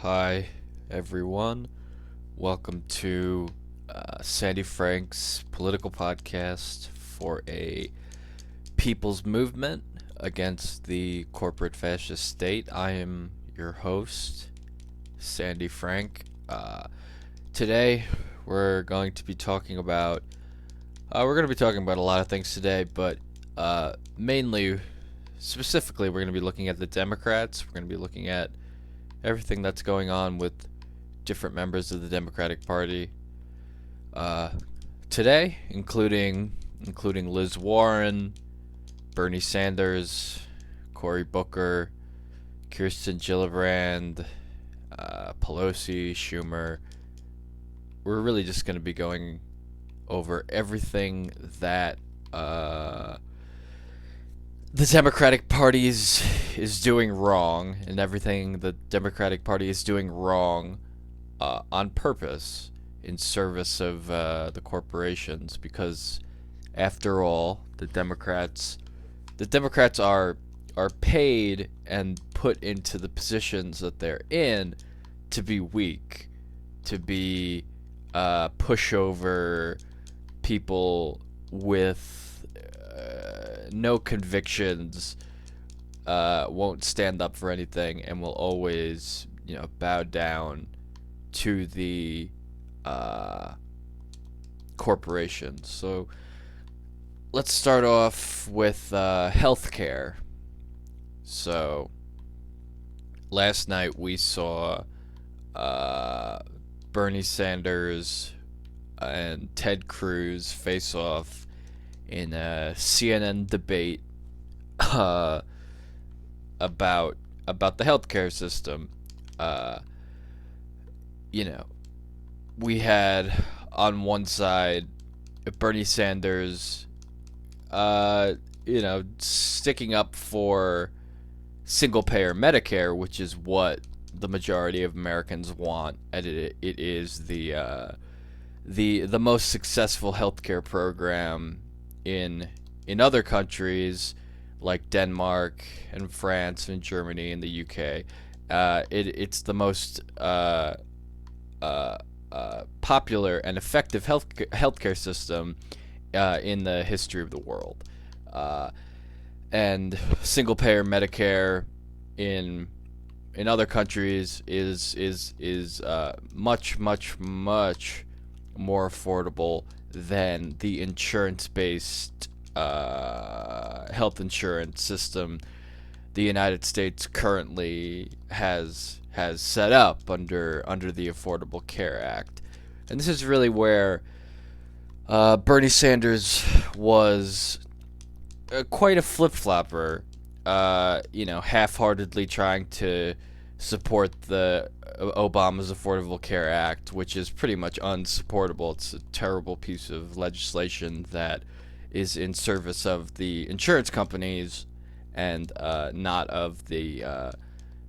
Hi, everyone. Welcome to Sandy Frank's political podcast for a people's movement against the corporate fascist state. I am your host, Sandy Frank. Today, we're going to be talking about a lot of things today, but mainly, specifically, we're going to be looking at the Democrats. We're going to be looking at everything that's going on with different members of the Democratic Party today, including Liz Warren, Bernie Sanders, Cory Booker, Kirsten Gillibrand, Pelosi, Schumer. We're really just going to be going over everything that the Democratic Party is doing wrong, and everything the Democratic Party is doing wrong on purpose in service of the corporations. Because after all, the Democrats are paid and put into the positions that they're in to be weak, to be pushover people with no convictions, won't stand up for anything, and will always, bow down to the corporations. So let's start off with healthcare. So last night we saw Bernie Sanders and Ted Cruz face off in a CNN debate about the healthcare system. We had on one side Bernie Sanders, sticking up for single-payer Medicare, which is what the majority of Americans want, and it is the most successful healthcare program in other countries like Denmark and France and Germany and the UK. It's the most popular and effective healthcare system in the history of the world. And single payer Medicare in other countries is much more affordable than the insurance-based health insurance system the United States currently has set up under the Affordable Care Act. And this is really where Bernie Sanders was quite a flip-flopper, half-heartedly trying to support the Obama's Affordable Care Act, which is pretty much unsupportable. It's a terrible piece of legislation that is in service of the insurance companies and not of the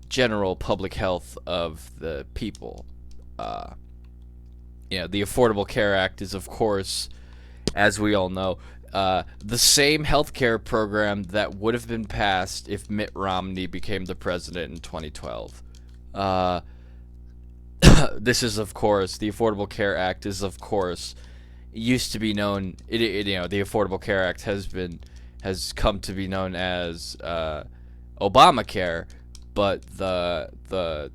general public health of the people. The Affordable Care Act is, of course, as we all know, the same healthcare program that would have been passed if Mitt Romney became the president in 2012. This is, of course, the Affordable Care Act is, of course, used to be known. The Affordable Care Act has come to be known as Obamacare, but the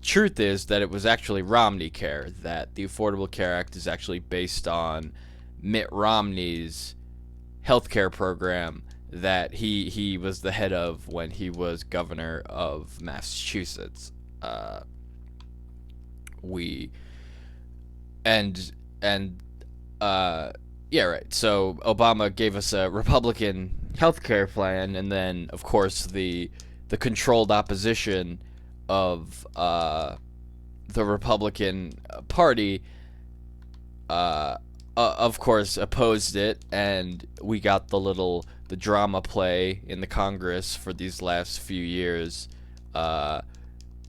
truth is that it was actually Romney Care. That the Affordable Care Act is actually based on Mitt Romney's healthcare program that he was the head of when he was governor of Massachusetts. So Obama gave us a Republican healthcare plan, and then, of course, the controlled opposition of the Republican Party, of course, opposed it, and we got the drama play in the Congress for these last few years.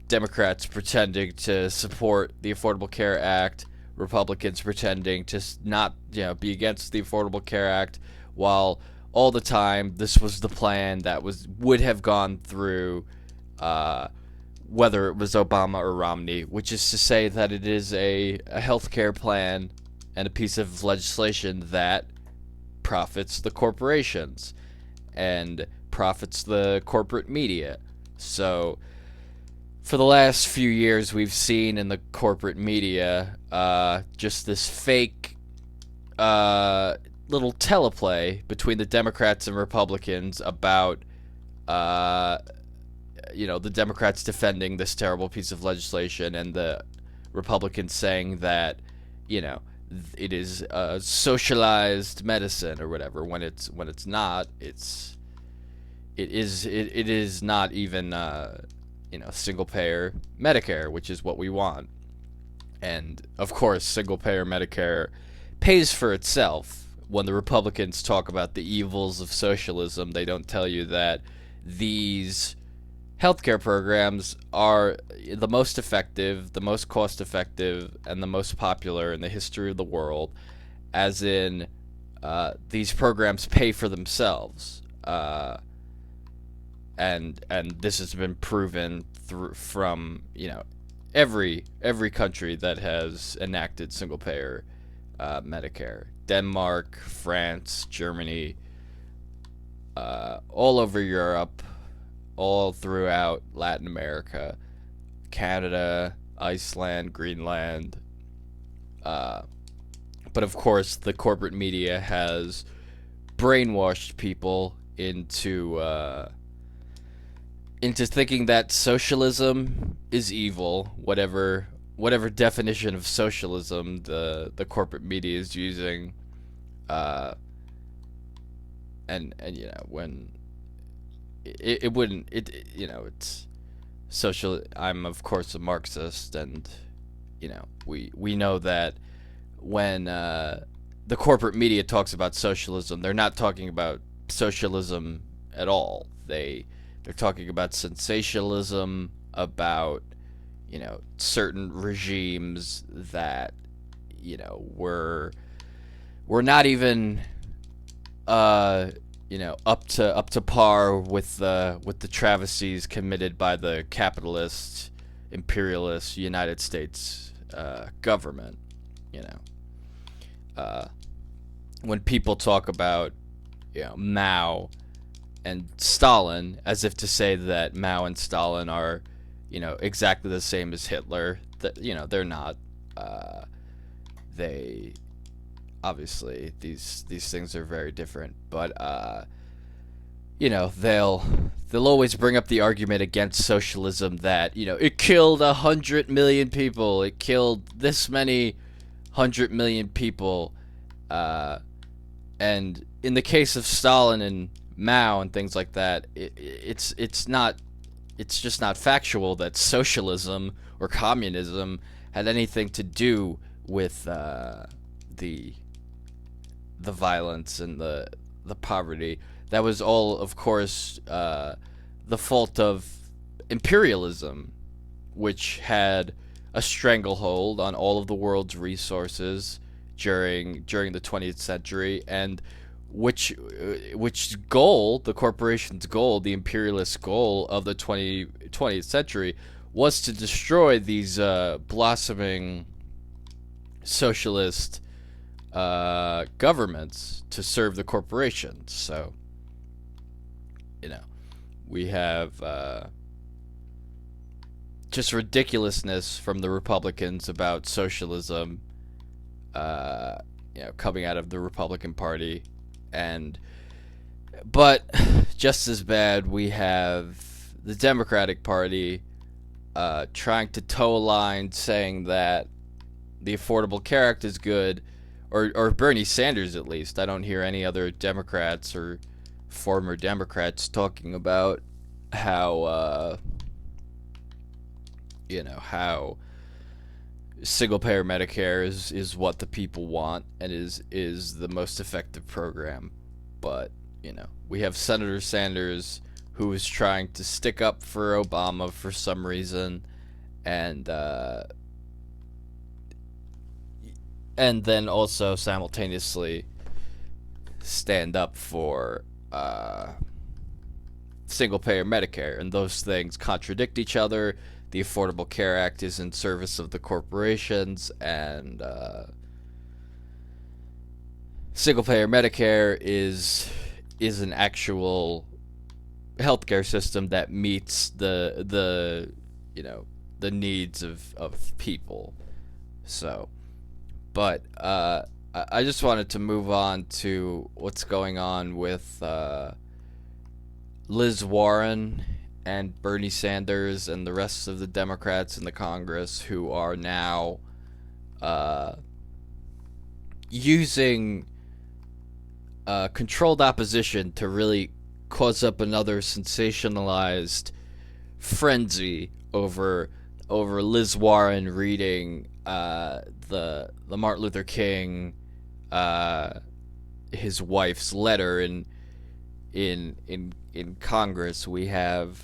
Democrats pretending to support the Affordable Care Act, Republicans pretending to not, be against the Affordable Care Act, while all the time this was the plan that would have gone through whether it was Obama or Romney, which is to say that it is a healthcare plan and a piece of legislation that profits the corporations and profits the corporate media. So, for the last few years, we've seen in the corporate media just this fake little teleplay between the Democrats and Republicans about the Democrats defending this terrible piece of legislation and the Republicans saying that, it is socialized medicine or whatever, when it's not. It is not even single payer Medicare, which is what we want. And of course, single payer Medicare pays for itself. When the Republicans talk about the evils of socialism, they don't tell you that these healthcare programs are the most effective, the most cost effective, and the most popular in the history of the world, as in these programs pay for themselves. And this has been proven from every country that has enacted single payer Medicare. Denmark, France, Germany, all over Europe, all throughout Latin America, Canada, Iceland, Greenland. But of course, the corporate media has brainwashed people into thinking that socialism is evil, whatever definition of socialism the corporate media is using, and when it wouldn't, it's social. I'm of course a Marxist, and we know that when the corporate media talks about socialism, they're not talking about socialism at all. They're talking about sensationalism, about certain regimes that were not even up to par with the travesties committed by the capitalist, imperialist United States government. When people talk about Mao and Stalin, as if to say that Mao and Stalin are exactly the same as Hitler, that they're not. They obviously, these things are very different, but they'll always bring up the argument against socialism that it killed 100 million people, it killed this many 100 million people, and in the case of Stalin and Mao and things like that, it's just not factual that socialism or communism had anything to do with the violence and the poverty. That was all, of course, the fault of imperialism, which had a stranglehold on all of the world's resources during the 20th century, and which goal, the corporation's goal, the imperialist goal of the 20th century, was to destroy these blossoming socialist governments to serve the corporations. So we have just ridiculousness from the Republicans about socialism coming out of the Republican Party. But just as bad, we have the Democratic Party trying to toe a line, saying that the Affordable Care Act is good, or Bernie Sanders at least. I don't hear any other Democrats or former Democrats talking about how how single-payer Medicare is what the people want and is the most effective program. But we have Senator Sanders, who is trying to stick up for Obama for some reason, and then also simultaneously stand up for single-payer Medicare, and those things contradict each other. The Affordable Care Act is in service of the corporations, and single-payer Medicare is an actual healthcare system that meets the needs of people. So, but I just wanted to move on to what's going on with Liz Warren and Bernie Sanders and the rest of the Democrats in the Congress, who are now using controlled opposition to really cause up another sensationalized frenzy over Liz Warren reading the Martin Luther King, his wife's letter in Congress. We have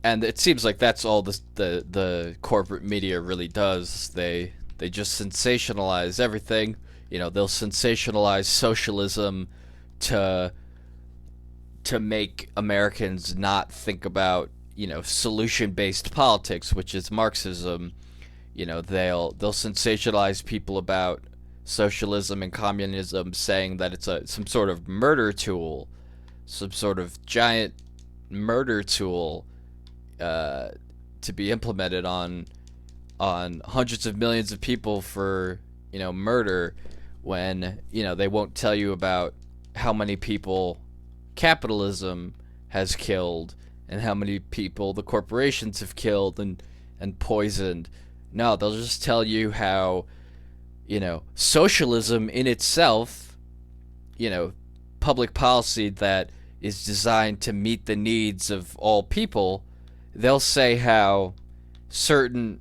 and it seems like that's all the corporate media really does. They just sensationalize everything. They'll sensationalize socialism to make Americans not think about, solution-based politics, which is Marxism. They'll sensationalize people about socialism and communism, saying that it's some sort of murder tool, some sort of giant murder tool to be implemented on hundreds of millions of people for murder, when they won't tell you about how many people capitalism has killed and how many people the corporations have killed and poisoned. No, they'll just tell you how socialism in itself, public policy that is designed to meet the needs of all people, they'll say how certain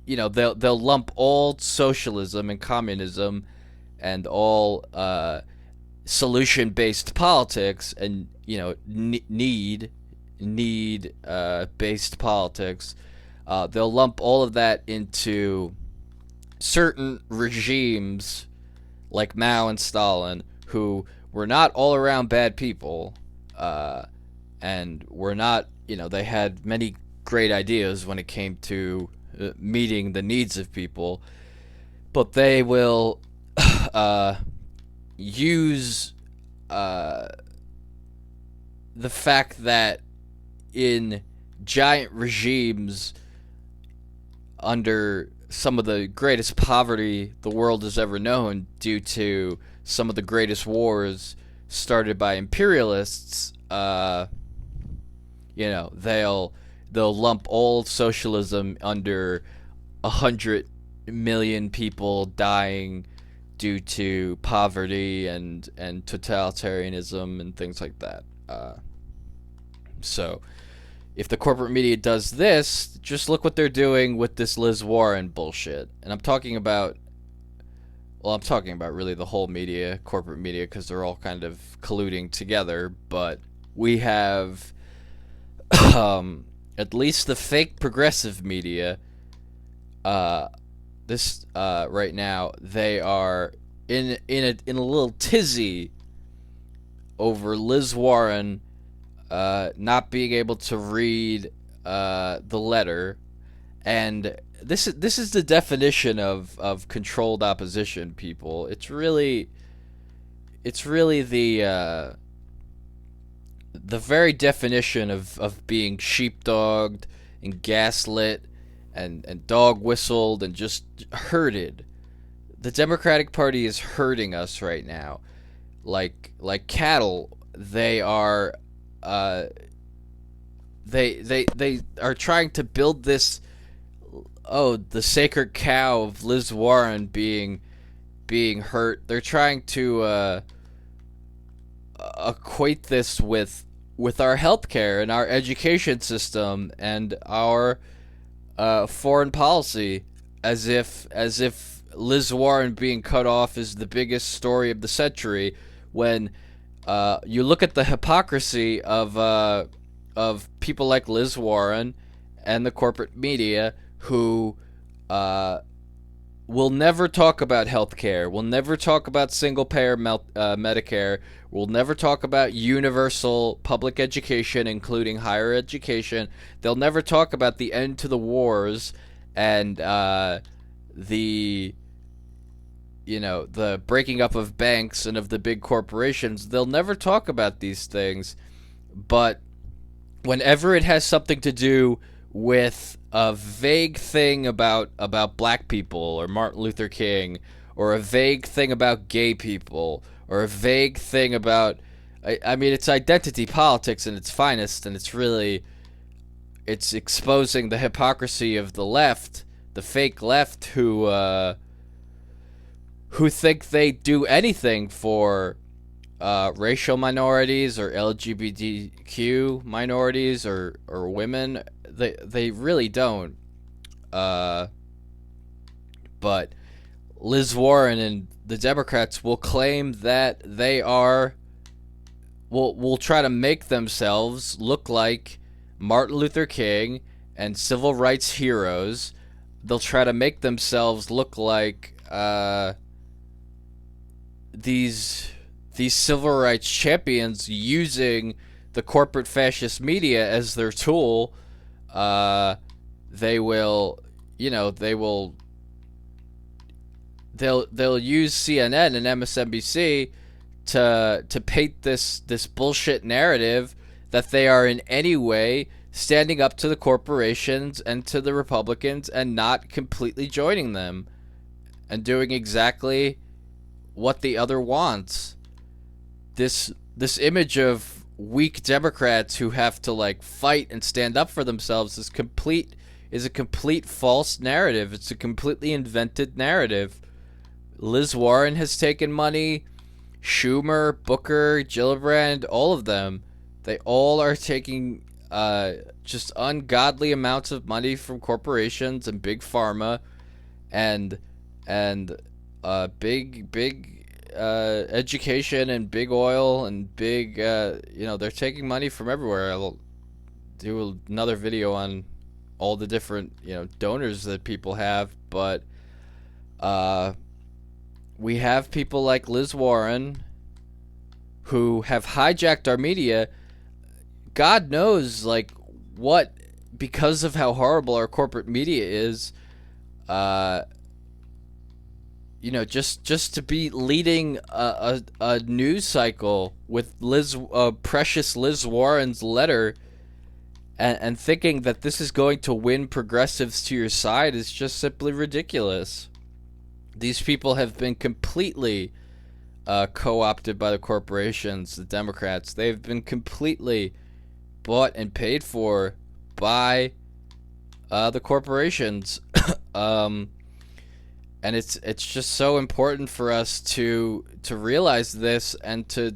they'll lump all socialism and communism and all solution-based politics and need based politics. They'll lump all of that into certain regimes like Mao and Stalin, who were not all around bad people, and were not, they had many great ideas when it came to meeting the needs of people, but they will use the fact that in giant regimes under some of the greatest poverty the world has ever known, due to some of the greatest wars started by imperialists, they'll lump all socialism under 100 million people dying due to poverty and totalitarianism and things like that. So if the corporate media does this, just look what they're doing with this Liz Warren bullshit. And I'm talking about really the whole media, corporate media, because they're all kind of colluding together. But we have at least the fake progressive media, right now, they are in a little tizzy over Liz Warren not being able to read the letter. And this is the definition of controlled opposition, people. It's really the very definition of being sheepdogged and gaslit and dog whistled and just herded. The Democratic Party is herding us right now, like cattle. They are they are trying to build this, the sacred cow of Liz Warren being hurt. They're trying to equate this with our healthcare and our education system and our foreign policy, as if Liz Warren being cut off is the biggest story of the century, when you look at the hypocrisy of people like Liz Warren and the corporate media, who we'll never talk about healthcare. We'll never talk about single-payer Medicare. We'll never talk about universal public education, including higher education. They'll never talk about the end to the wars and the the breaking up of banks and of the big corporations. They'll never talk about these things. But whenever it has something to do with a vague thing about black people or Martin Luther King, or a vague thing about gay people, or a vague thing about, I mean, it's identity politics in its finest, and it's exposing the hypocrisy of the left, the fake left, who think they do anything for racial minorities or LGBTQ minorities or women. They really don't. But Liz Warren and the Democrats will claim that they will try to make themselves look like Martin Luther King and civil rights heroes. They'll try to make themselves look like these civil rights champions using the corporate fascist media as their tool. They'll use CNN and MSNBC to paint this bullshit narrative that they are in any way standing up to the corporations and to the Republicans and not completely joining them and doing exactly what the other wants. This image of weak Democrats who have to fight and stand up for themselves is a complete false narrative. It's a completely invented narrative. Liz Warren has taken money. Schumer, Booker, Gillibrand, all of them, they all are taking just ungodly amounts of money from corporations and big pharma, and big education and big oil and big they're taking money from everywhere. I'll do another video on all the different donors that people have, but we have people like Liz Warren who have hijacked our media. God knows what, because of how horrible our corporate media is, just to be leading a news cycle with precious Liz Warren's letter, and thinking that this is going to win progressives to your side is just simply ridiculous. These people have been completely co-opted by the corporations, the Democrats. They've been completely bought and paid for by the corporations. And it's just so important for us to realize this and to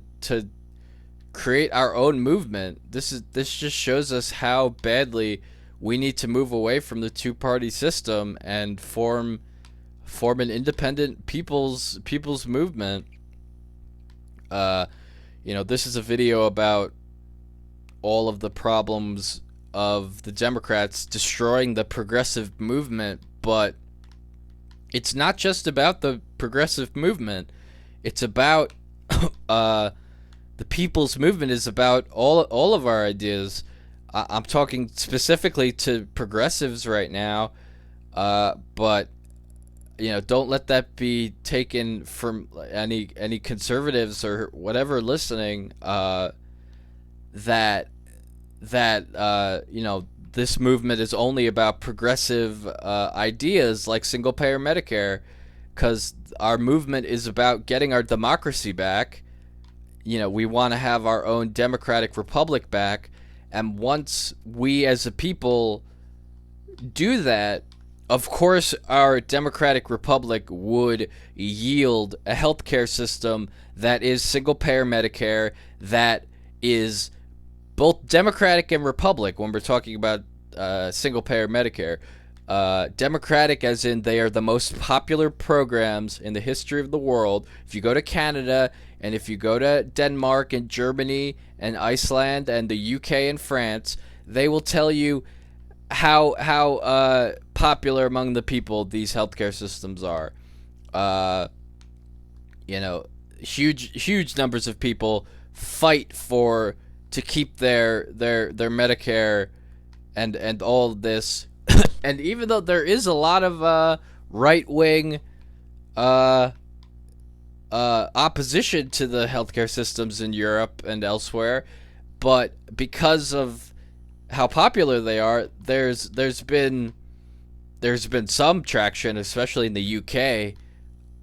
create our own movement. This just shows us how badly we need to move away from the two-party system and form an independent people's movement. This is a video about all of the problems of the Democrats destroying the progressive movement, but it's not just about the progressive movement. It's about the people's movement is about all of our ideas. I'm talking specifically to progressives right now, but don't let that be taken from any conservatives or whatever listening. That this movement is only about progressive ideas like single-payer Medicare, because our movement is about getting our democracy back. We want to have our own democratic republic back, and once we as a people do that, of course our democratic republic would yield a healthcare system that is single-payer Medicare, that is both democratic and republic. When we're talking about single-payer Medicare, democratic as in they are the most popular programs in the history of the world. If you go to Canada and if you go to Denmark and Germany and Iceland and the UK and France, they will tell you how popular among the people these healthcare systems are. Uh, you know, huge numbers of people fight for to keep their Medicare and all of this. And even though there is a lot of right wing uh, opposition to the healthcare systems in Europe and elsewhere, but because of how popular they are, there's been some traction, especially in the UK.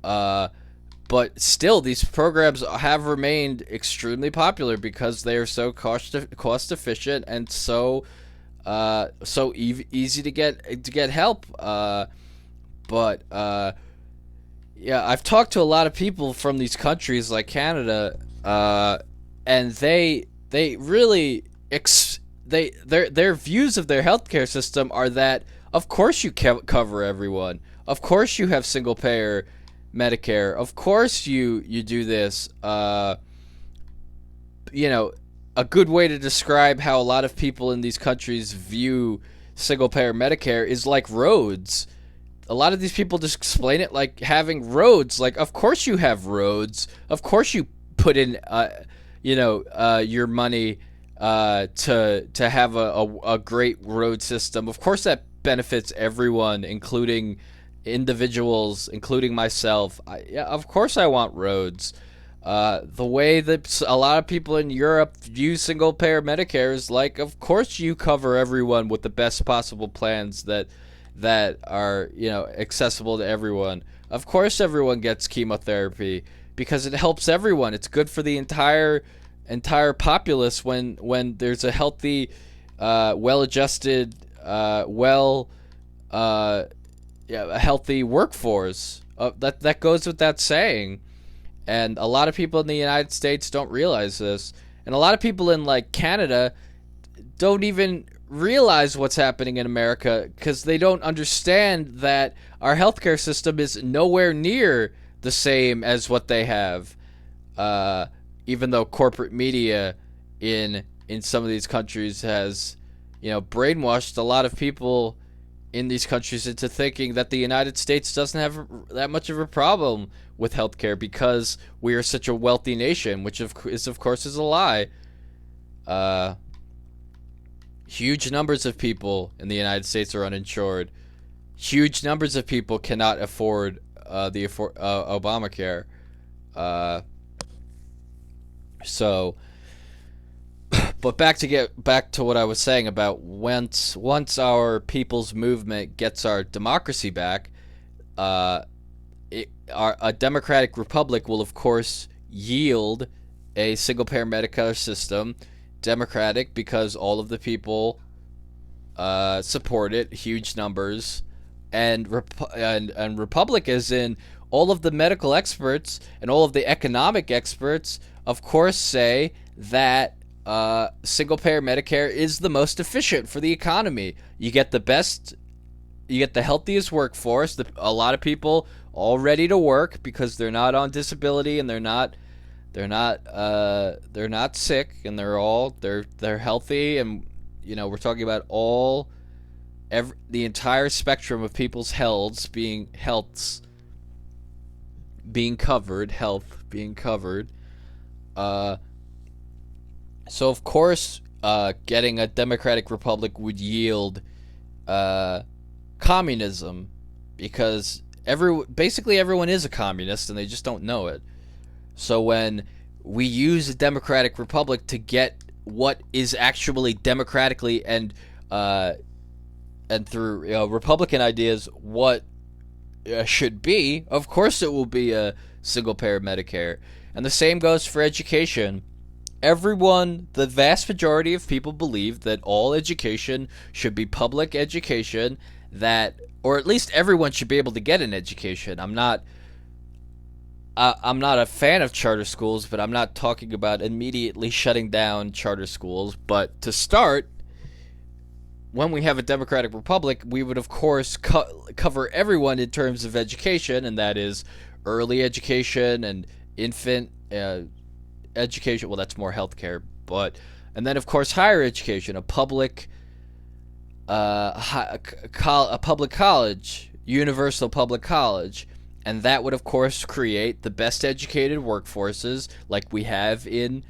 Uh, but still, these programs have remained extremely popular because they are so cost efficient and easy to get help. But yeah, I've talked to a lot of people from these countries like Canada, and they really their views of their healthcare system are that of course you cover everyone, of course you have single payer Medicare, of course you do this. You know, a good way to describe how a lot of people in these countries view single payer Medicare is like roads. A lot of these people just explain it like having roads. Like, of course you have roads. Of course you put in, your money to have a great road system. Of course that benefits everyone, including individuals, including myself. Yeah, of course I want roads. The way that a lot of people in Europe view single payer Medicare is like, of course you cover everyone with the best possible plans that are, accessible to everyone. Of course everyone gets chemotherapy because it helps everyone. It's good for the entire populace when there's a healthy, well-adjusted, a healthy workforce. That goes with that saying. And a lot of people in the United States don't realize this. And a lot of people in like Canada don't even realize what's happening in America because they don't understand that our healthcare system is nowhere near the same as what they have. Even though corporate media in some of these countries has, brainwashed a lot of people in these countries into thinking that the United States doesn't have that much of a problem with healthcare because we are such a wealthy nation, which of course is a lie. Huge numbers of people in the United States are uninsured. Huge numbers of people cannot afford Obamacare. So, but back to what I was saying about once our people's movement gets our democracy back, a democratic republic will of course yield a single payer Medicare system. Democratic because all of the people support it, huge numbers, and Republic as in all of the medical experts and all of the economic experts, of course, say that single payer Medicare is the most efficient for the economy. You get the healthiest workforce. A lot of people all ready to work because they're not on disability and they're not sick, and they're healthy, and we're talking about the entire spectrum of people's health being covered. So of course, getting a democratic republic would yield communism, because basically everyone is a communist and they just don't know it. So when we use a democratic republic to get what is actually democratically and through Republican ideas what should be, of course it will be a single payer Medicare. And the same goes for education. The vast majority of people believe that all education should be public education, or at least everyone should be able to get an education. I'm not a fan of charter schools, but I'm not talking about immediately shutting down charter schools. But to start, when we have a democratic republic, we would of course cover everyone in terms of education, and that is early education and infant education. Well, that's more healthcare, and then of course higher education, a public a public college, universal public college, and that would of course create the best educated workforces like we have in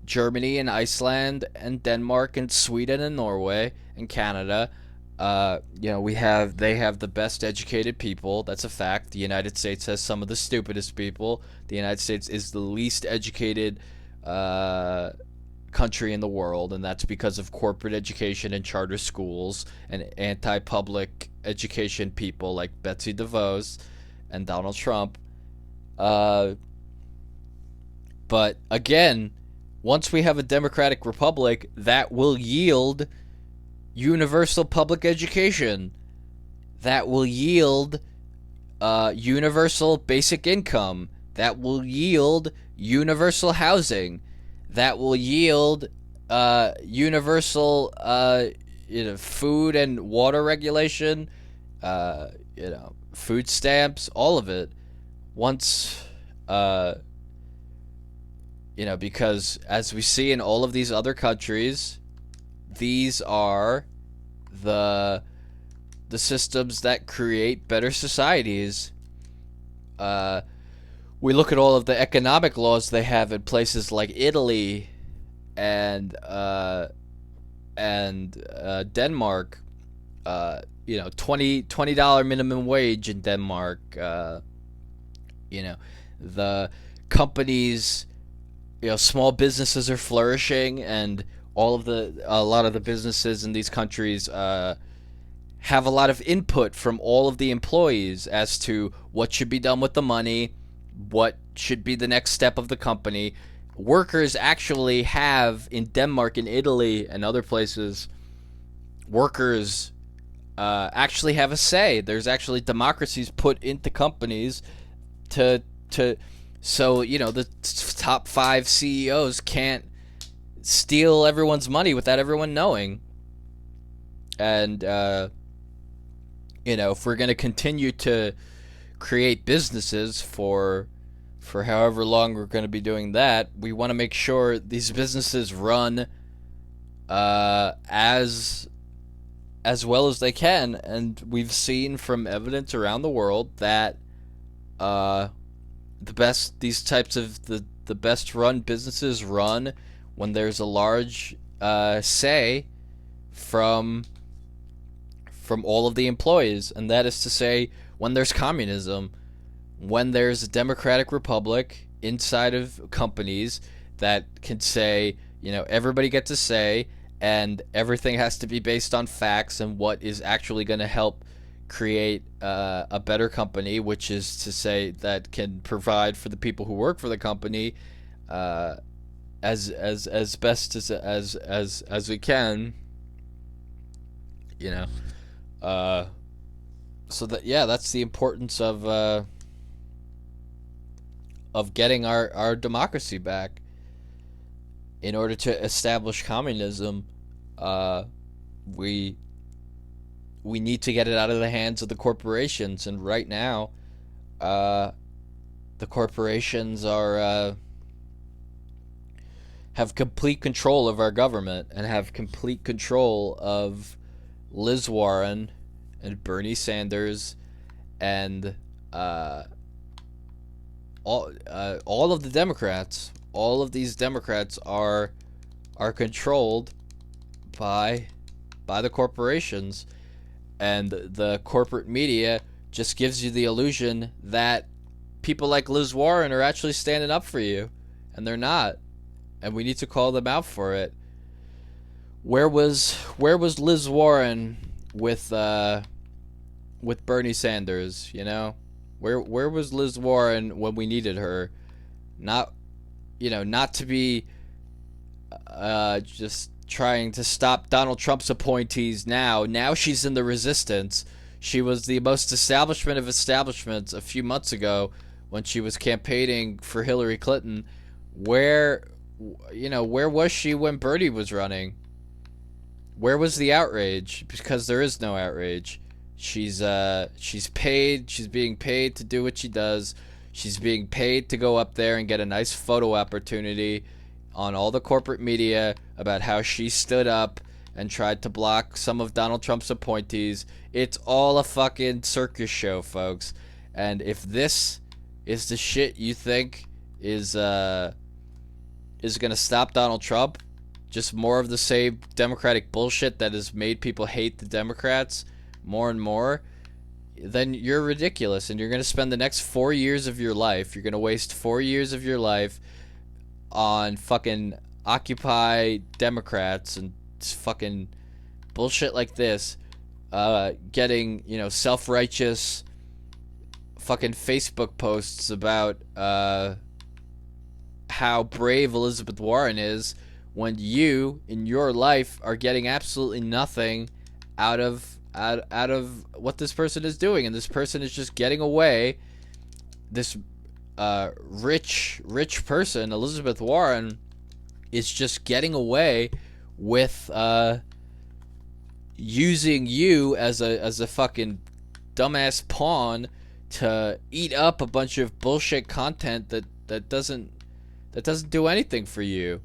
Germany and Iceland and Denmark and Sweden and Norway and Canada. They have the best educated people. That's a fact. The United States has some of the stupidest people. The United States is the least educated country in the world, and that's because of corporate education and charter schools and anti-public education people like Betsy DeVos and Donald Trump. But again, once we have a democratic republic, that will yield universal public education. That will yield universal basic income. That will yield universal housing. That will yield universal food and water regulation, food stamps, all of it. Once, because as we see in all of these other countries, these are the systems that create better societies. We look at all of the economic laws they have in places like Italy and Denmark. $20 minimum wage in Denmark. The companies, small businesses are flourishing, and a lot of the businesses in these countries have a lot of input from all of the employees as to what should be done with the money, what should be the next step of the company. Workers actually have, in Denmark and Italy and other places, workers actually have a say. There's actually democracies put into companies so the top 5 CEOs can't steal everyone's money without everyone knowing. And if we're going to continue to create businesses for however long we're going to be doing that, we want to make sure these businesses run as well as they can. And we've seen from evidence around the world that the best run businesses run when there's a large say from all of the employees, and that is to say, when there's communism, when there's a democratic republic inside of companies that can say, everybody gets a say, and everything has to be based on facts and what is actually going to help create a better company, which is to say that can provide for the people who work for the company as best as we can. So that's the importance of getting our democracy back. In order to establish communism, we need to get it out of the hands of the corporations, and right now, the corporations have complete control of our government and have complete control of Liz Warren and Bernie Sanders and all of the Democrats. All of these Democrats are controlled by the corporations, and the corporate media just gives you the illusion that people like Liz Warren are actually standing up for you, and they're not, and we need to call them out for it. Where was Liz Warren with Bernie Sanders? Where was Liz Warren when we needed her? Not to be just trying to stop Donald Trump's appointees now. Now she's in the resistance. She was the most establishment of establishments a few months ago when she was campaigning for Hillary Clinton. Where was she when Bernie was running? Where was the outrage? Because there is no outrage. She's paid. She's being paid to do what she does. She's being paid to go up there and get a nice photo opportunity on all the corporate media about how she stood up and tried to block some of Donald Trump's appointees. It's all a fucking circus show, folks. And if this is the shit you think is gonna stop Donald Trump, just more of the same Democratic bullshit that has made people hate the Democrats more and more, then you're ridiculous, and you're going to spend the next 4 years of your life, you're going to waste 4 years of your life on fucking Occupy Democrats and fucking bullshit like this, getting, self-righteous fucking Facebook posts about how brave Elizabeth Warren is, when you in your life are getting absolutely nothing out of what this person is doing, and this person is just getting away. This rich person, Elizabeth Warren, is just getting away with using you as a fucking dumbass pawn to eat up a bunch of bullshit content that doesn't do anything for you.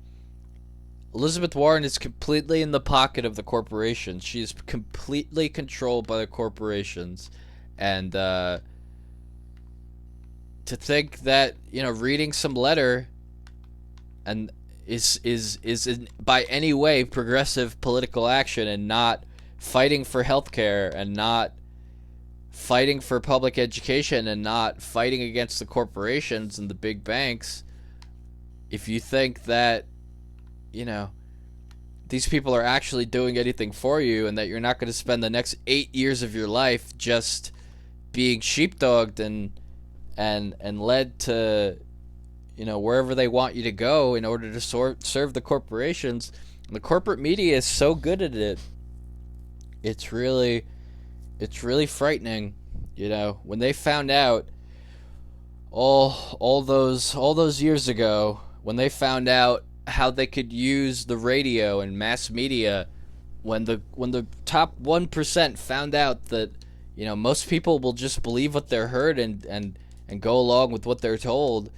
Elizabeth Warren is completely in the pocket of the corporations. She is completely controlled by the corporations. And to think that, reading some letter and is in, by any way, progressive political action, and not fighting for healthcare, and not fighting for public education, and not fighting against the corporations and the big banks, if you think that these people are actually doing anything for you, and that you're not going to spend the next 8 years of your life just being sheepdogged and led to wherever they want you to go in order to serve the corporations. And the corporate media is so good at it. It's really frightening. When they found out all those years ago, when they found out how they could use the radio and mass media, when the top 1% found out that most people will just believe what they're heard and go along with what they're told,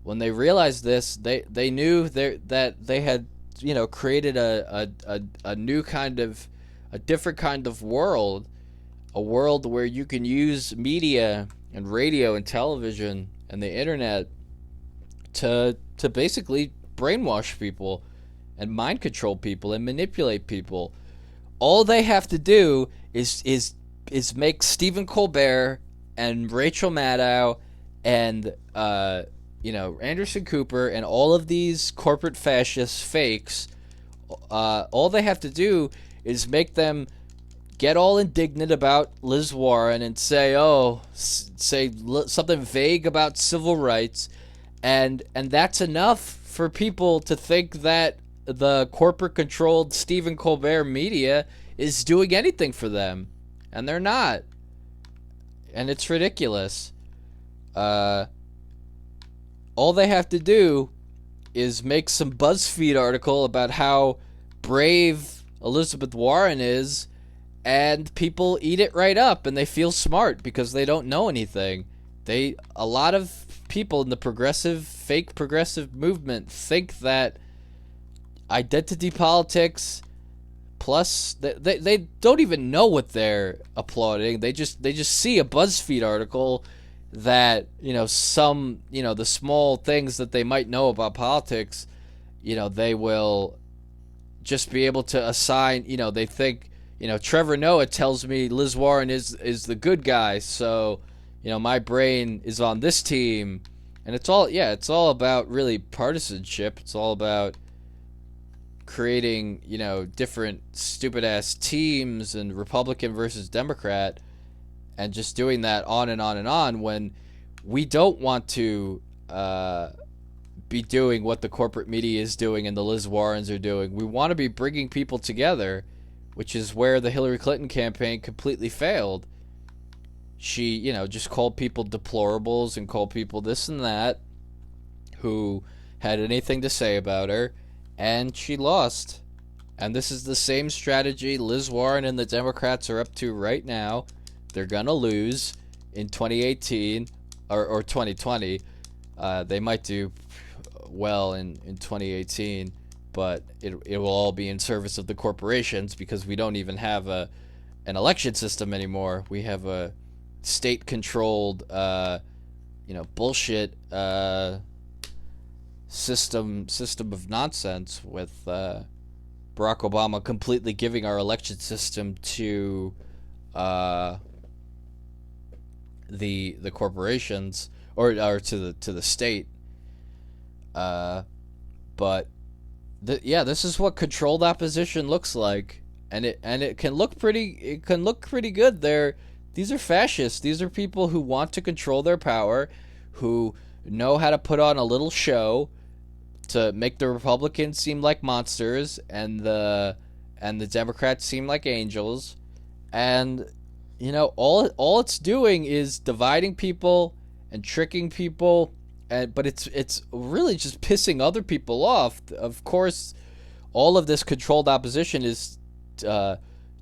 when they realized this, they knew that they had created a new kind of, a different kind of world, a world where you can use media and radio and television and the internet to basically brainwash people and mind control people and manipulate people. All they have to do is make Stephen Colbert and Rachel Maddow and Anderson Cooper and all of these corporate fascist fakes. All they have to do is make them get all indignant about Liz Warren and say something vague about civil rights, and that's enough for people to think that the corporate-controlled Stephen Colbert media is doing anything for them, and they're not. And it's ridiculous. All they have to do is make some BuzzFeed article about how brave Elizabeth Warren is, and people eat it right up, and they feel smart because they don't know anything. A lot of people in the fake progressive movement think that identity politics, plus they don't even know what they're applauding. They just see a BuzzFeed article that the small things that they might know about politics, they will just be able to assign. They think Trevor Noah tells me Liz Warren is the good guy, so my brain is on this team. And it's all about really partisanship. It's all about creating, different stupid ass teams and Republican versus Democrat, and just doing that on and on and on, when we don't want to be doing what the corporate media is doing and the Liz Warrens are doing. We want to be bringing people together, which is where the Hillary Clinton campaign completely failed. She, just called people deplorables and called people this and that who had anything to say about her, and she lost. And this is the same strategy Liz Warren and the Democrats are up to right now. They're going to lose in 2018 or 2020. They might do well in 2018. but it will all be in service of the corporations, because we don't even have an election system anymore. We have a state controlled bullshit system of nonsense, with Barack Obama completely giving our election system to the corporations, or to the state. But this is what controlled opposition looks like, and it can look pretty good. These are fascists. These are people who want to control their power, who know how to put on a little show to make the Republicans seem like monsters, and the Democrats seem like angels. And all it's doing is dividing people and tricking people, but it's really just pissing other people off. Of course, all of this controlled opposition is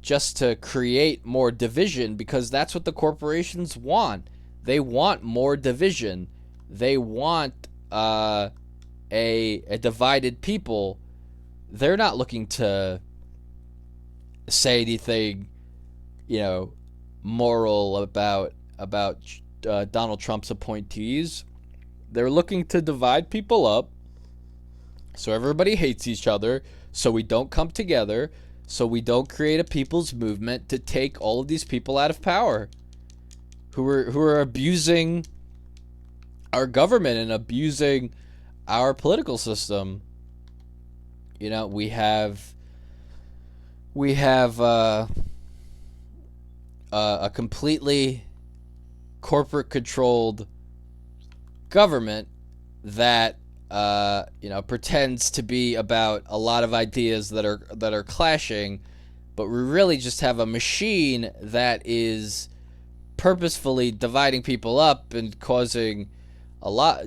just to create more division, because that's what the corporations want. They want more division. They want a divided people. They're not looking to say anything, moral about Donald Trump's appointees. They're looking to divide people up, so everybody hates each other, so we don't come together, so we don't create a people's movement to take all of these people out of power, who are abusing our government and abusing our political system. We have a completely corporate controlled government that pretends to be about a lot of ideas that are clashing, but we really just have a machine that is purposefully dividing people up and causing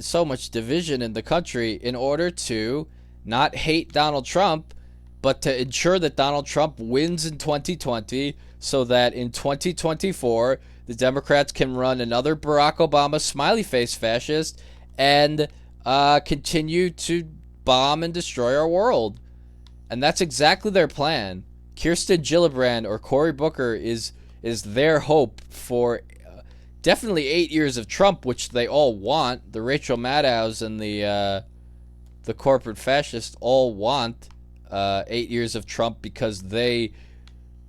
so much division in the country, in order to not hate Donald Trump, but to ensure that Donald Trump wins in 2020, so that in 2024 the Democrats can run another Barack Obama smiley face fascist and continue to bomb and destroy our world. And that's exactly their plan. Kirsten Gillibrand or Cory Booker is their hope for definitely 8 years of Trump, which they all want. The Rachel Maddows and the corporate fascists all want 8 years of Trump, because they,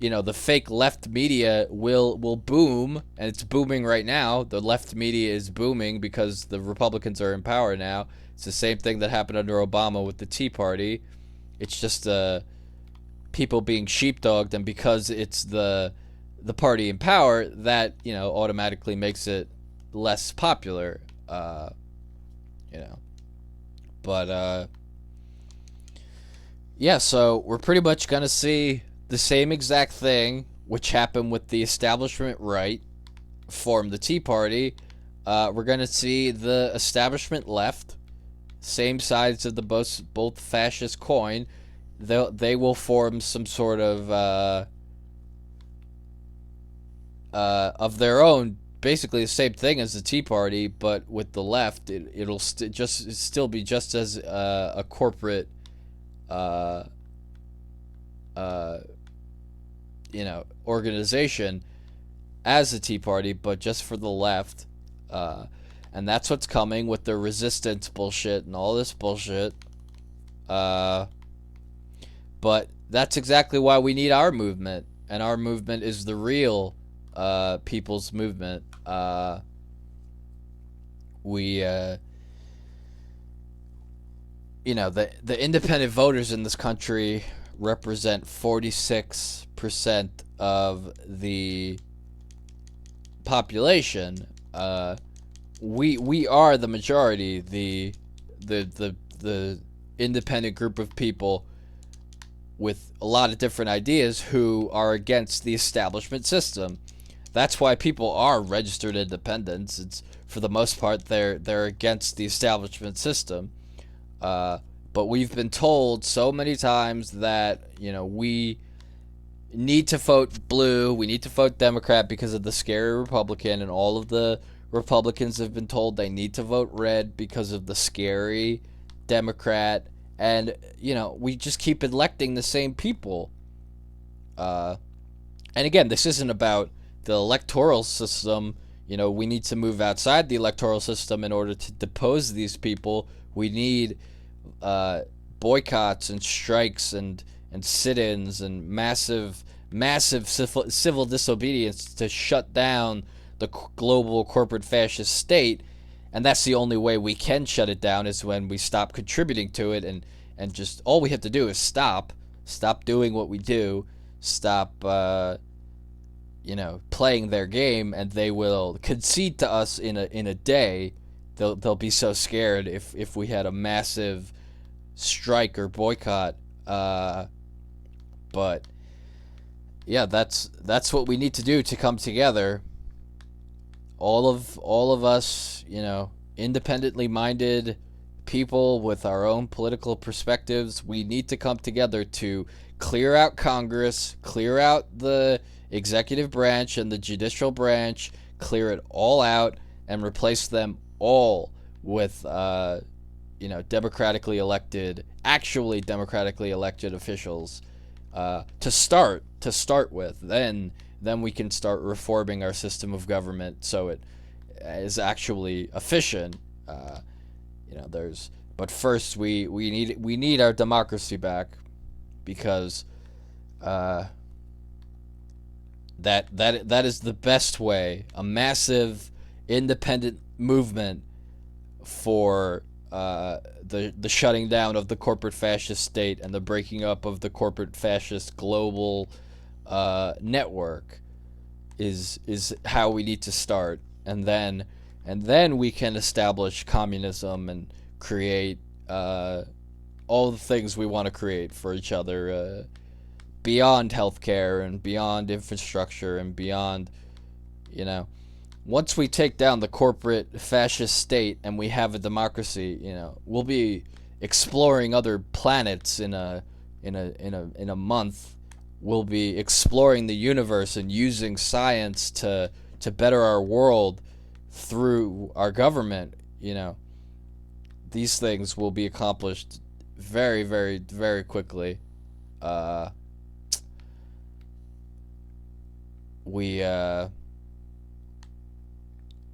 the fake left media will boom, and it's booming right now. The left media is booming because the Republicans are in power now. It's the same thing that happened under Obama with the Tea Party. It's just people being sheepdogged, and because it's the party in power, that automatically makes it less popular. But so we're pretty much gonna see the same exact thing which happened with the establishment right form the Tea Party. We're gonna see the establishment left, same sides of the both fascist coin. They will form some sort of their own, basically the same thing as the Tea Party, but with the left. It'll still be just as a corporate organization as the Tea Party, but just for the left. And that's what's coming with the resistance bullshit and all this bullshit. But that's exactly why we need our movement, and our movement is the real people's movement. The independent voters in this country represent 46% of the population. We are the majority, the independent group of people with a lot of different ideas who are against the establishment system. That's why people are registered independents. It's, for the most part, they're against the establishment system. But we've been told so many times that, we need to vote blue, we need to vote Democrat because of the scary Republican, and all of the Republicans have been told they need to vote red because of the scary Democrat, And, we just keep electing the same people. And again, this isn't about the electoral system. We need to move outside the electoral system in order to depose these people. We need boycotts and strikes and sit-ins and massive civil disobedience to shut down the global corporate fascist state. And that's the only way we can shut it down, is when we stop contributing to it, and just all we have to do is stop doing what we do, stop playing their game, and they will concede to us in a day. They'll be so scared if we had a massive strike or boycott. But yeah, that's what we need to do to come together. All of us, independently minded people with our own political perspectives, we need to come together to clear out Congress, clear out the executive branch and the judicial branch, clear it all out, and replace them all with democratically elected officials, to start with. Then we can start reforming our system of government so it is actually efficient. But first we need our democracy back, because that is the best way. A massive independent movement for the shutting down of the corporate fascist state and the breaking up of the corporate fascist global network is how we need to start. And then we can establish communism and create all the things we want to create for each other, beyond healthcare and beyond infrastructure and beyond, once we take down the corporate fascist state and we have a democracy, we'll be exploring other planets in a month. We'll be exploring the universe and using science to better our world through our government. These things will be accomplished very, very, very quickly.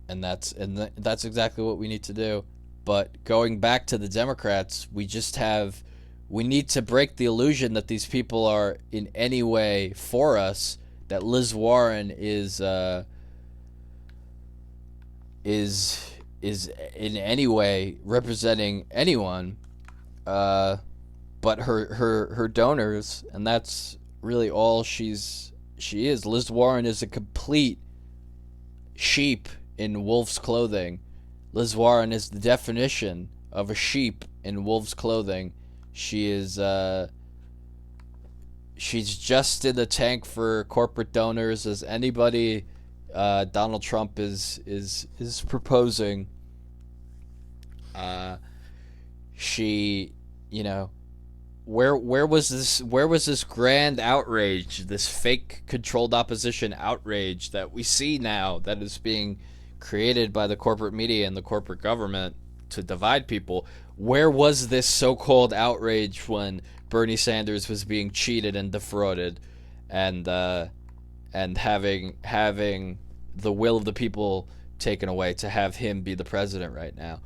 And that's exactly what we need to do. But going back to the Democrats, we need to break the illusion that these people are in any way for us, that Liz Warren is in any way representing anyone, but her donors, and that's really all she is. Liz Warren is a complete sheep in wolf's clothing. Liz Warren is the definition of a sheep in wolf's clothing. She's just in the tank for corporate donors as anybody Donald Trump is proposing. She, where was this grand outrage, this fake controlled opposition outrage that we see now, that is being created by the corporate media and the corporate government to divide people? Where was this so-called outrage when Bernie Sanders was being cheated and defrauded, and having the will of the people taken away to have him be the president right now?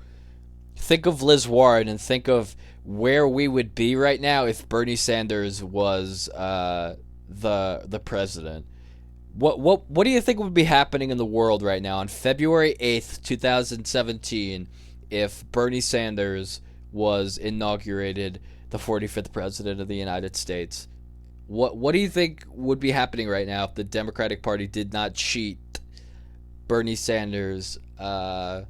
Think of Liz Warren and think of where we would be right now if Bernie Sanders was the president. What do you think would be happening in the world right now on February 8th, 2017, if Bernie Sanders was inaugurated the 45th president of the United States? What do you think would be happening right now if the Democratic Party did not cheat Bernie Sanders out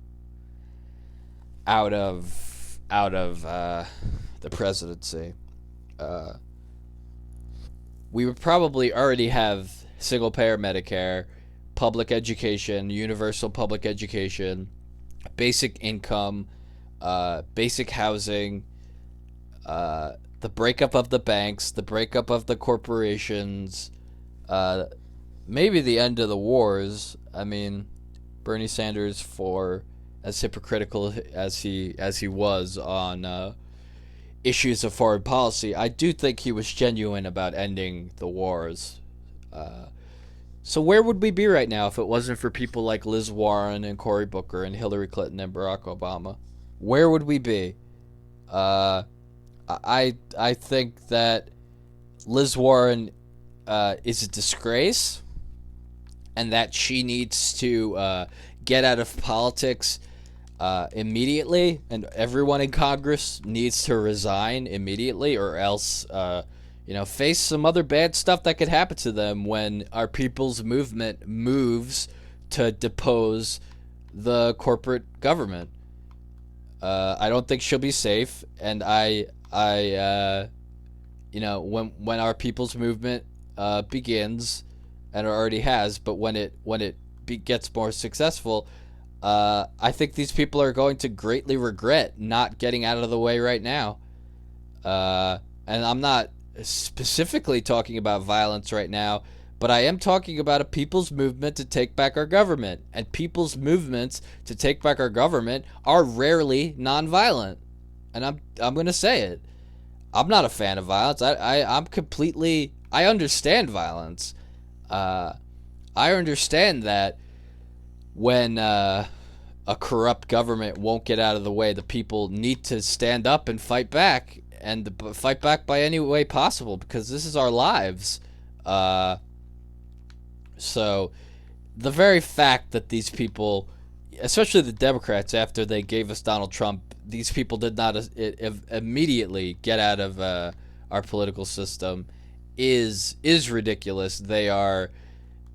of the presidency? We would probably already have single-payer Medicare, public education, universal public education, basic income, basic housing, the breakup of the banks, the breakup of the corporations, maybe the end of the wars. I mean, Bernie Sanders, for as hypocritical as he was on issues of foreign policy, I do think he was genuine about ending the wars. So where would we be right now if it wasn't for people like Liz Warren and Cory Booker and Hillary Clinton and Barack Obama? Where would we be? I think that Liz Warren is a disgrace, and that she needs to get out of politics immediately, and everyone in Congress needs to resign immediately, or else face some other bad stuff that could happen to them when our people's movement moves to depose the corporate government. I don't think she'll be safe, and when our people's movement begins, and it already has, but when it gets more successful, I think these people are going to greatly regret not getting out of the way right now. And I'm not specifically talking about violence right now, but I am talking about a people's movement to take back our government. And people's movements to take back our government are rarely nonviolent. And I'm going to say it. I'm not a fan of violence. I understand violence. I understand that when a corrupt government won't get out of the way, the people need to stand up and fight back, and fight back by any way possible, because this is our lives. So the very fact that these people, especially the Democrats, after they gave us Donald Trump, these people did not immediately get out of our political system is ridiculous. They are,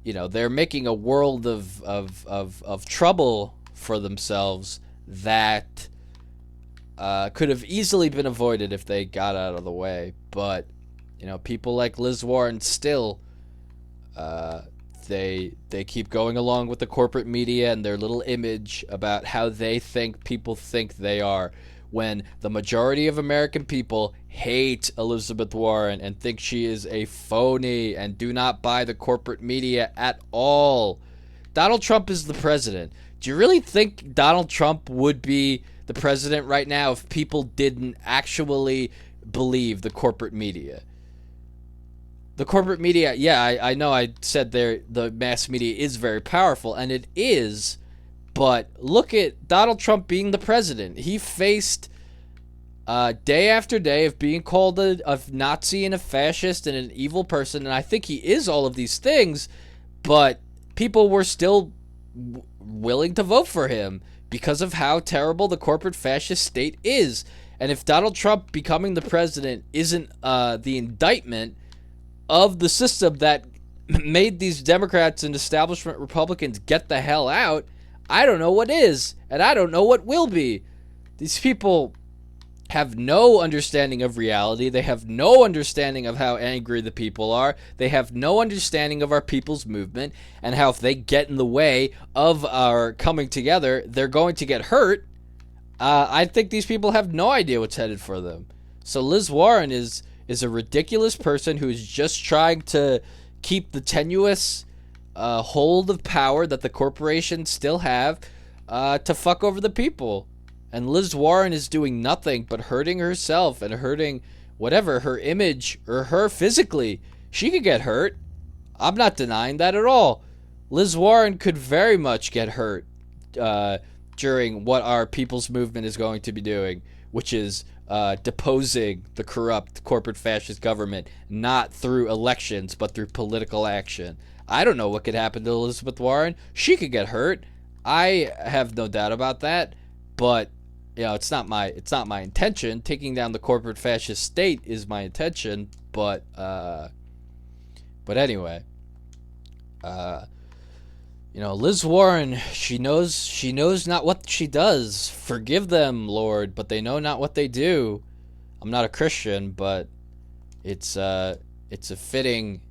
they're making a world of trouble for themselves that could have easily been avoided if they got out of the way. But people like Liz Warren still they keep going along with the corporate media and their little image about how they think people think they are, when the majority of American people hate Elizabeth Warren and think she is a phony and do not buy the corporate media at all. Donald Trump is the president. Do you really think Donald Trump would be the president right now if people didn't actually believe the corporate media? The corporate media, yeah, I know I said the mass media is very powerful, and it is, but look at Donald Trump being the president. He faced day after day of being called a Nazi and a fascist and an evil person, and I think he is all of these things, but people were still willing to vote for him because of how terrible the corporate fascist state is. And if Donald Trump becoming the president isn't the indictment of the system that made these Democrats and establishment Republicans get the hell out, I don't know what is, and I don't know what will be. These people have no understanding of reality. They have no understanding of how angry the people are. They have no understanding of our people's movement and how if they get in the way of our coming together, they're going to get hurt. I think these people have no idea what's headed for them. So Liz Warren is a ridiculous person who is just trying to keep the tenuous hold of power that the corporations still have to fuck over the people. And Liz Warren is doing nothing but hurting herself and hurting whatever, her image or her physically. She could get hurt. I'm not denying that at all. Liz Warren could very much get hurt during what our people's movement is going to be doing, which is deposing the corrupt corporate fascist government, not through elections, but through political action. I don't know what could happen to Elizabeth Warren. She could get hurt. I have no doubt about that, but it's not my intention. Taking down the corporate fascist state is my intention, but anyway, Liz Warren, she knows not what she does. Forgive them, Lord, but they know not what they do. I'm not a Christian, but it's a fitting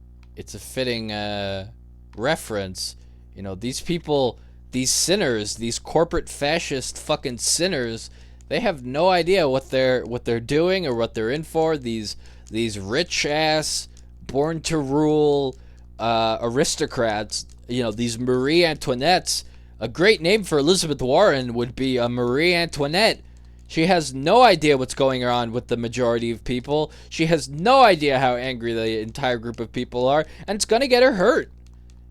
reference. These people, these sinners, these corporate fascist fucking sinners, they have no idea what they're doing or what they're in for. These rich ass, born to rule aristocrats. These Marie Antoinettes. A great name for Elizabeth Warren would be a Marie Antoinette. She has no idea what's going on with the majority of people. She has no idea how angry the entire group of people are, and it's going to get her hurt.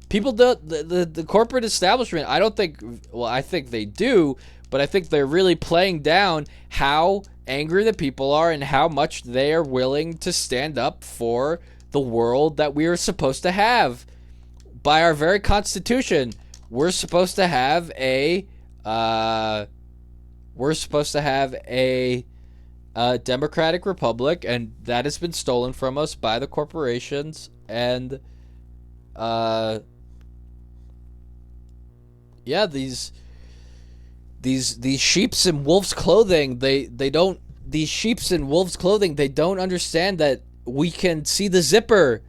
People, the corporate establishment, I don't think, well, I think they do, but I think they're really playing down how angry the people are and how much they are willing to stand up for the world that we are supposed to have. By our very Constitution, we're supposed to have a democratic republic, and that has been stolen from us by the corporations. And yeah, these sheeps in wolves' clothing, they don't understand that we can see the zipper.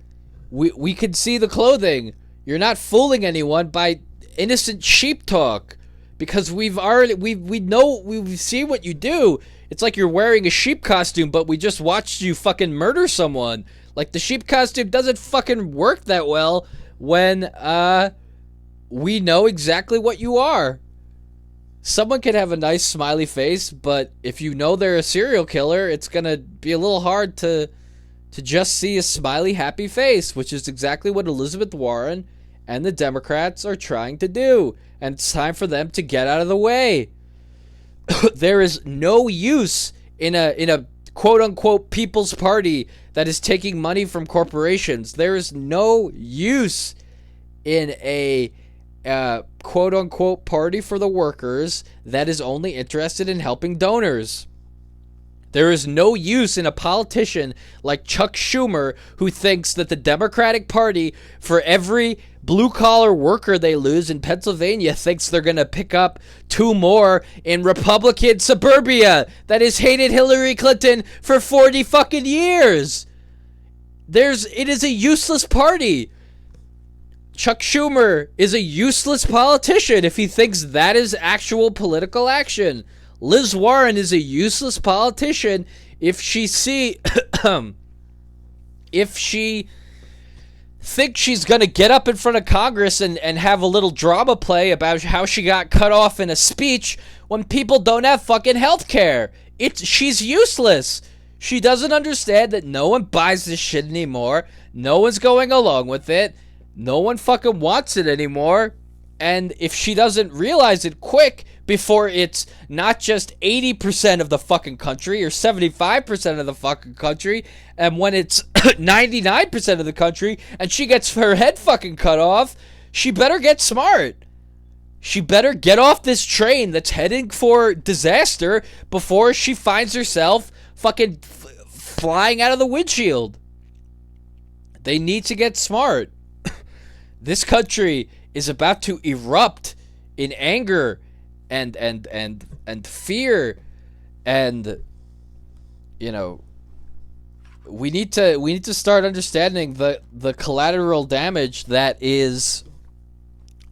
We can see the clothing. You're not fooling anyone by innocent sheep talk, because we've seen what you do. It's like you're wearing a sheep costume, but we just watched you fucking murder someone. Like, the sheep costume doesn't fucking work that well when we know exactly what you are. Someone can have a nice smiley face, but if you know they're a serial killer, it's gonna be a little hard to just see a smiley, happy face, which is exactly what Elizabeth Warren and the Democrats are trying to do. And it's time for them to get out of the way. There is no use in a quote-unquote People's Party that is taking money from corporations. There is no use in a quote-unquote party for the workers that is only interested in helping donors. There is no use in a politician like Chuck Schumer who thinks that the Democratic Party, for every blue-collar worker they lose in Pennsylvania, thinks they're going to pick up 2 more in Republican suburbia that has hated Hillary Clinton for 40 fucking years. It is a useless party. Chuck Schumer is a useless politician if he thinks that is actual political action. Liz Warren is a useless politician if she thinks she's going to get up in front of Congress and have a little drama play about how she got cut off in a speech when people don't have fucking health care. She's useless. She doesn't understand that no one buys this shit anymore. No one's going along with it. No one fucking wants it anymore. And if she doesn't realize it quick before it's not just 80% of the fucking country or 75% of the fucking country, and when it's 99% of the country and she gets her head fucking cut off, she better get smart. She better get off this train that's heading for disaster before she finds herself fucking flying out of the windshield. They need to get smart. This country is about to erupt in anger and fear, and we need to start understanding the collateral damage that is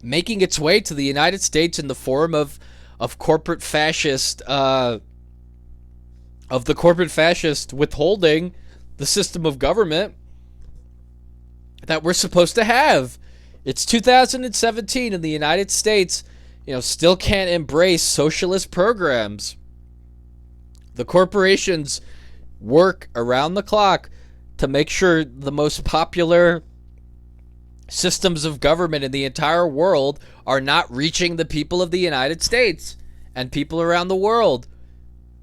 making its way to the United States in the form of corporate fascist withholding the system of government that we're supposed to have. It's 2017 and the United States, still can't embrace socialist programs. The corporations work around the clock to make sure the most popular systems of government in the entire world are not reaching the people of the United States and people around the world.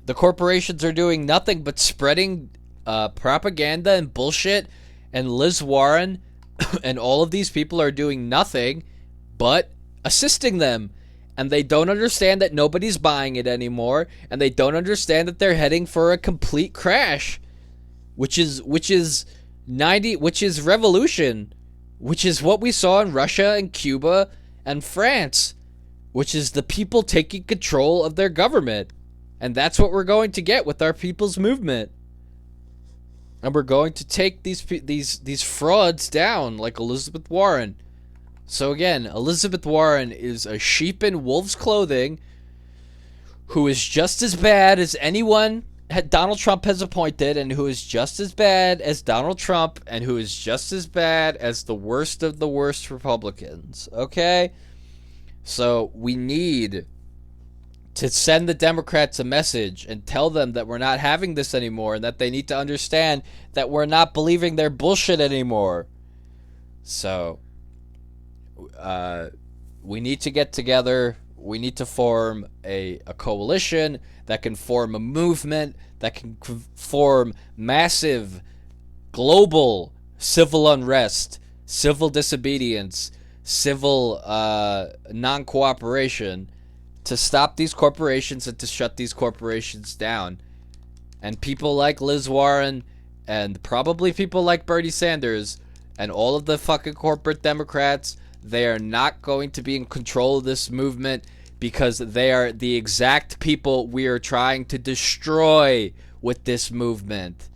The corporations are doing nothing but spreading propaganda and bullshit, and Liz Warren and all of these people are doing nothing but assisting them. And they don't understand that nobody's buying it anymore, and they don't understand that they're heading for a complete crash, which is revolution, which is what we saw in Russia and Cuba and France, which is the people taking control of their government. And that's what we're going to get with our people's movement. And we're going to take these frauds down like Elizabeth Warren. So again, Elizabeth Warren is a sheep in wolf's clothing who is just as bad as anyone Donald Trump has appointed, and who is just as bad as Donald Trump, and who is just as bad as the worst of the worst Republicans. Okay? So we need to send the Democrats a message and tell them that we're not having this anymore and that they need to understand that we're not believing their bullshit anymore. So, we need to get together. We need to form a coalition that can form a movement that can form massive global civil unrest, civil disobedience, civil non-cooperation to stop these corporations and to shut these corporations down. And people like Liz Warren and probably people like Bernie Sanders and all of the fucking corporate Democrats, they are not going to be in control of this movement because they are the exact people we are trying to destroy with this movement.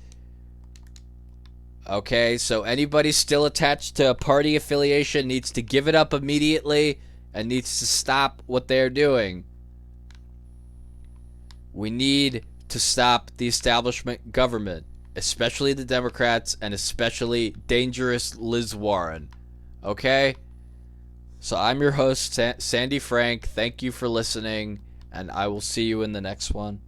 Okay, so anybody still attached to a party affiliation needs to give it up immediately and needs to stop what they're doing. We need to stop the establishment government, especially the Democrats and especially dangerous Liz Warren. Okay? So I'm your host, Sandy Frank. Thank you for listening, and I will see you in the next one.